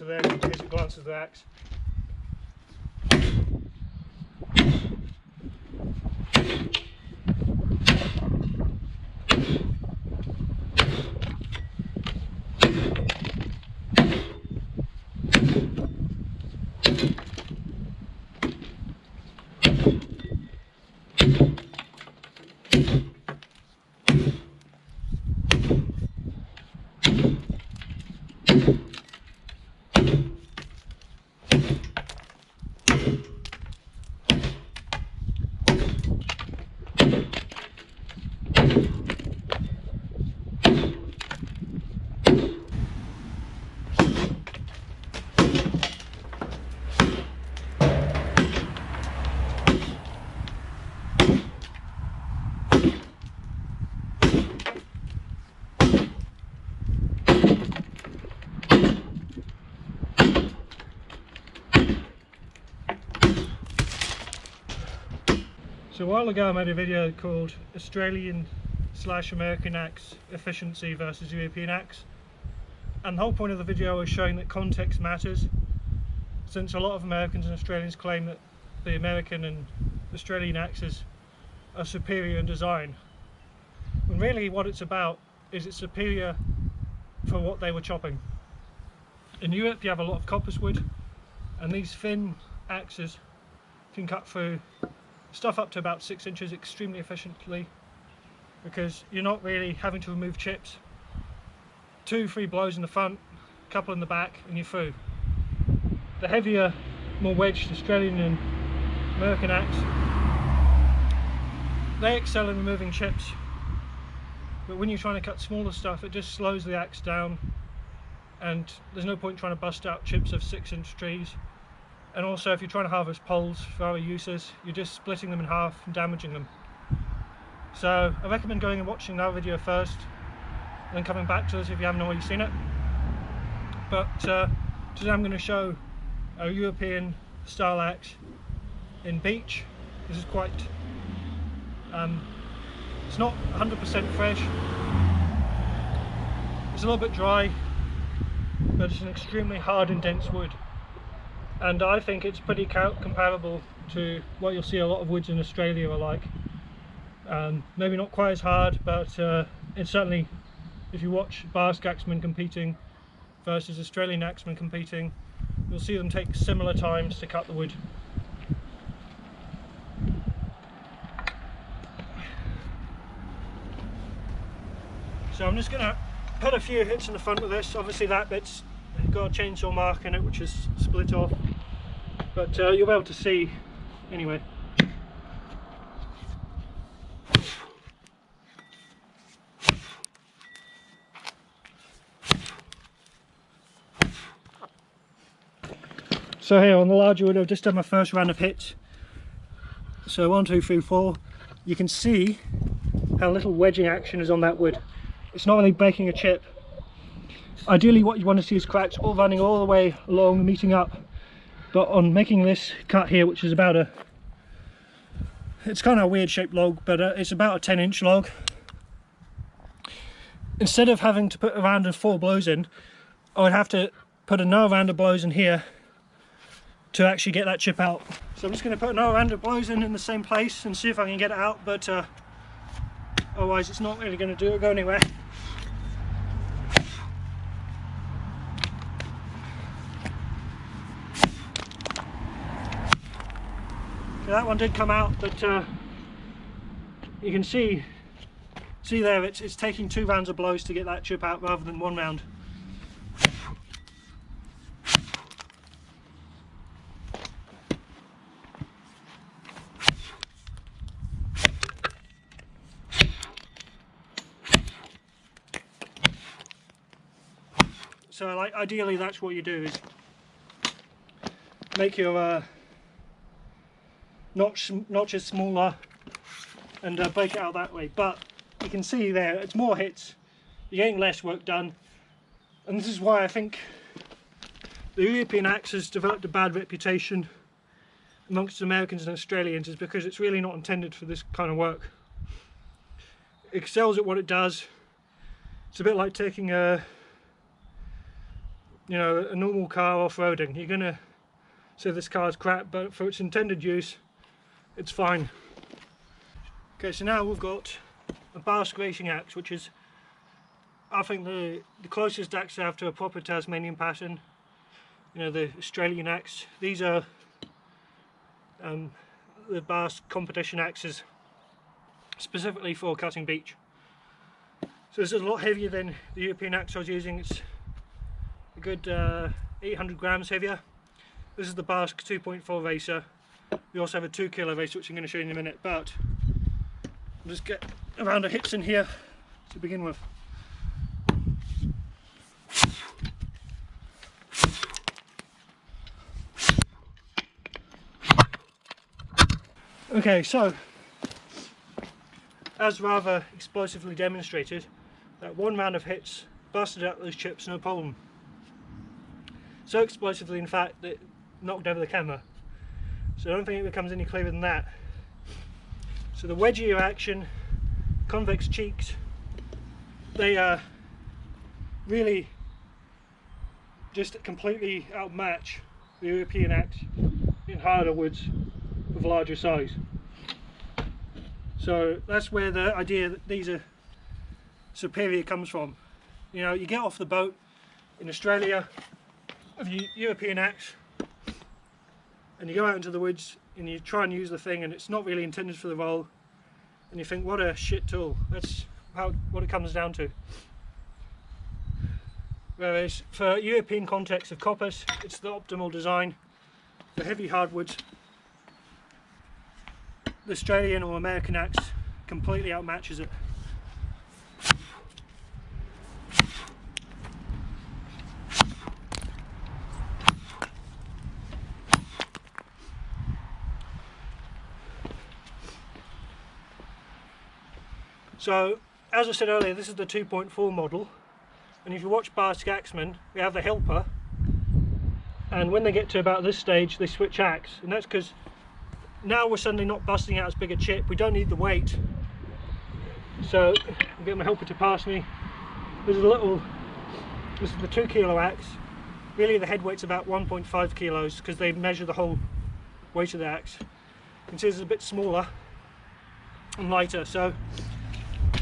them. Here's a glance of the axe. So a while ago I made a video called Australian/American axe efficiency versus European axe, and the whole point of the video was showing that context matters, since a lot of Americans and Australians claim that the American and Australian axes are superior in design, when really what it's about is it's superior for what they were chopping. In Europe you have a lot of coppice wood, and these thin axes can cut through stuff up to about 6 inches extremely efficiently, because you're not really having to remove chips. 2-3 blows in the front, a couple in the back, and you're through. The heavier, more wedged Australian and American axe, they excel in removing chips, but when you're trying to cut smaller stuff it just slows the axe down, and there's no point trying to bust out chips of 6-inch trees. And also, if you're trying to harvest poles for other uses, you're just splitting them in half and damaging them. So I recommend going and watching that video first, and then coming back to us if you haven't already seen it. But today I'm going to show a European style axe in beech. This is quite, it's not 100% fresh, it's a little bit dry, but it's an extremely hard and dense wood. And I think it's pretty comparable to what you'll see a lot of woods in Australia are like. Maybe not quite as hard, but it's certainly, if you watch Basque axemen competing versus Australian axemen competing, you'll see them take similar times to cut the wood. So I'm just going to put a few hits in the front of this. Obviously that bit's got a chainsaw mark in it which is split off, but you'll be able to see anyway. So here on the larger wood I've just done my first round of hits. So 1, 2, 3, 4. You can see how little wedging action is on that wood. It's not really breaking a chip. Ideally what you want to see is cracks all running all the way along, meeting up, but on making this cut here, which is about a, it's kind of a weird shaped log, but it's about a 10-inch log. Instead of having to put a round of 4 blows in, I would have to put another round of blows in here to actually get that chip out. So I'm just going to put another round of blows in the same place and see if I can get it out, but otherwise it's not really going to go anywhere. That one did come out, but you can see there it's taking 2 rounds of blows to get that chip out rather than 1 round. So like ideally that's what you do, is make your notches smaller and break it out that way. But you can see there it's more hits, you're getting less work done, and this is why I think the European axe has developed a bad reputation amongst Americans and Australians, is because it's really not intended for this kind of work. It excels at what it does. It's a bit like taking a you know, a normal car off-roading, you're gonna say this car's crap, but for its intended use, it's fine. Okay, so now we've got a Basque racing axe, which is, I think, the closest axe I have to a proper Tasmanian pattern. You know, the Australian axe. These are the Basque competition axes, specifically for cutting beech. So this is a lot heavier than the European axe I was using. It's a good 800 grams heavier. This is the Basque 2.4 racer. We also have a 2 kilo racer, which I'm going to show you in a minute, but I'll just get around the hits in here to begin with. Okay, so as rather explosively demonstrated, that one round of hits busted out those chips no problem. So explosively, in fact, that it knocked over the camera. So I don't think it becomes any clearer than that. So the wedgier action, convex cheeks, they really just completely outmatch the European axe in harder woods of larger size. So that's where the idea that these are superior comes from. You know, you get off the boat in Australia with your European axe and you go out into the woods and you try and use the thing and it's not really intended for the role, and you think, what a shit tool. That's what it comes down to. Whereas for European context of coppice, it's the optimal design. For heavy hardwoods, the Australian or American axe completely outmatches it. So, as I said earlier, this is the 2.4 model, and if you watch Basque axemen, we have the helper, and when they get to about this stage they switch axe, and that's because now we're suddenly not busting out as big a chip, we don't need the weight. So I'll get my helper to pass me. This is the 2 kilo axe. Really the head weight's about 1.5 kilos because they measure the whole weight of the axe. You can see this is a bit smaller and lighter, so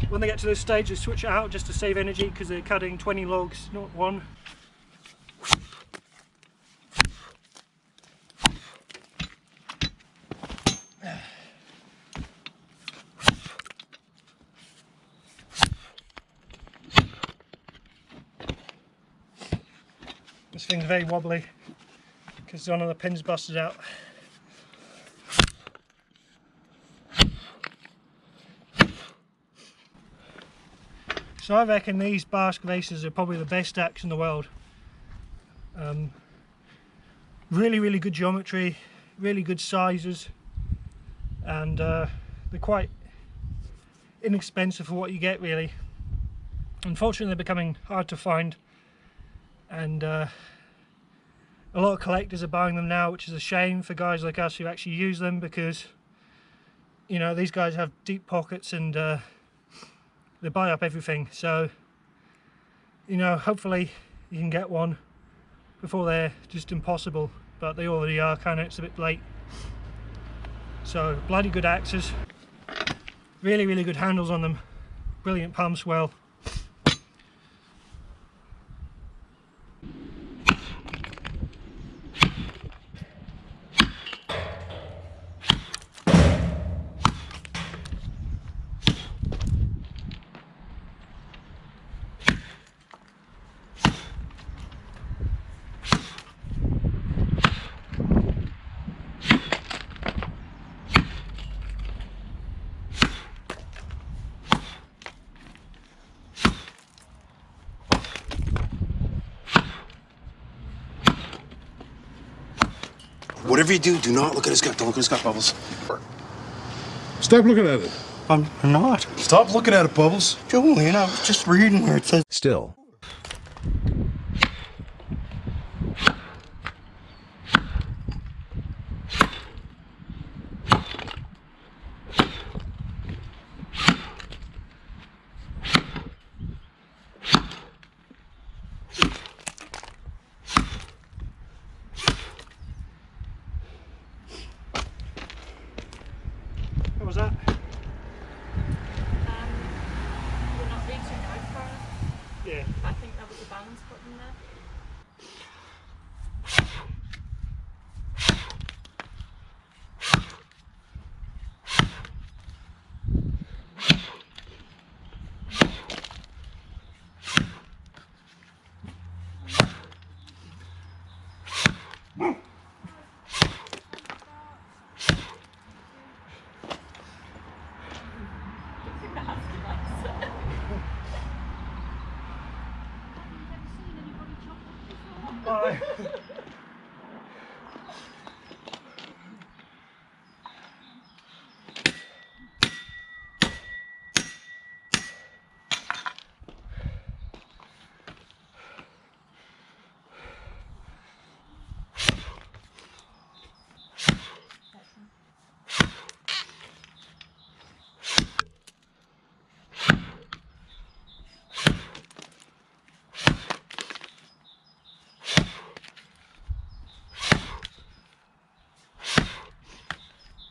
when they get to this stage they switch it out just to save energy because they're cutting 20 logs, not one. This thing's very wobbly because one of the pins busted out. So I reckon these Basque racers are probably the best axe in the world. Really good geometry, really good sizes, and they're quite inexpensive for what you get, really. Unfortunately they're becoming hard to find, and a lot of collectors are buying them now, which is a shame for guys like us who actually use them, because you know, these guys have deep pockets and they buy up everything. So you know, hopefully you can get one before they're just impossible, but they already are kind of, it's a bit late. So bloody good axes, really good handles on them, brilliant palm swell. Whatever you do, do not look at his gut. Don't look at his gut, Bubbles. Stop looking at it. I'm not. Stop looking at it, Bubbles. Julian, I was just reading where it says... Still. was that? We're not reaching out far enough. Yeah. I think that was the balance button there. Bye.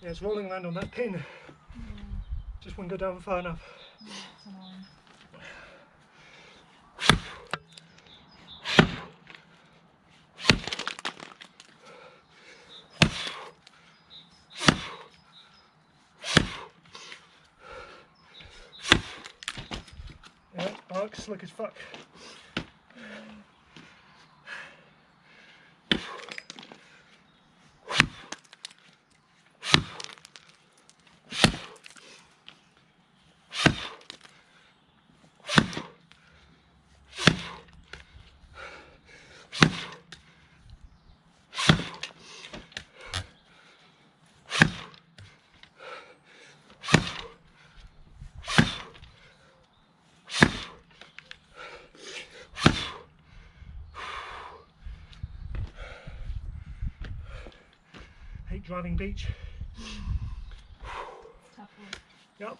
Yeah, it's rolling around on that pin. Just wouldn't go down far enough. That's annoying. Yeah, bark, slick as fuck. Hate driving beach. Tough one. Yep.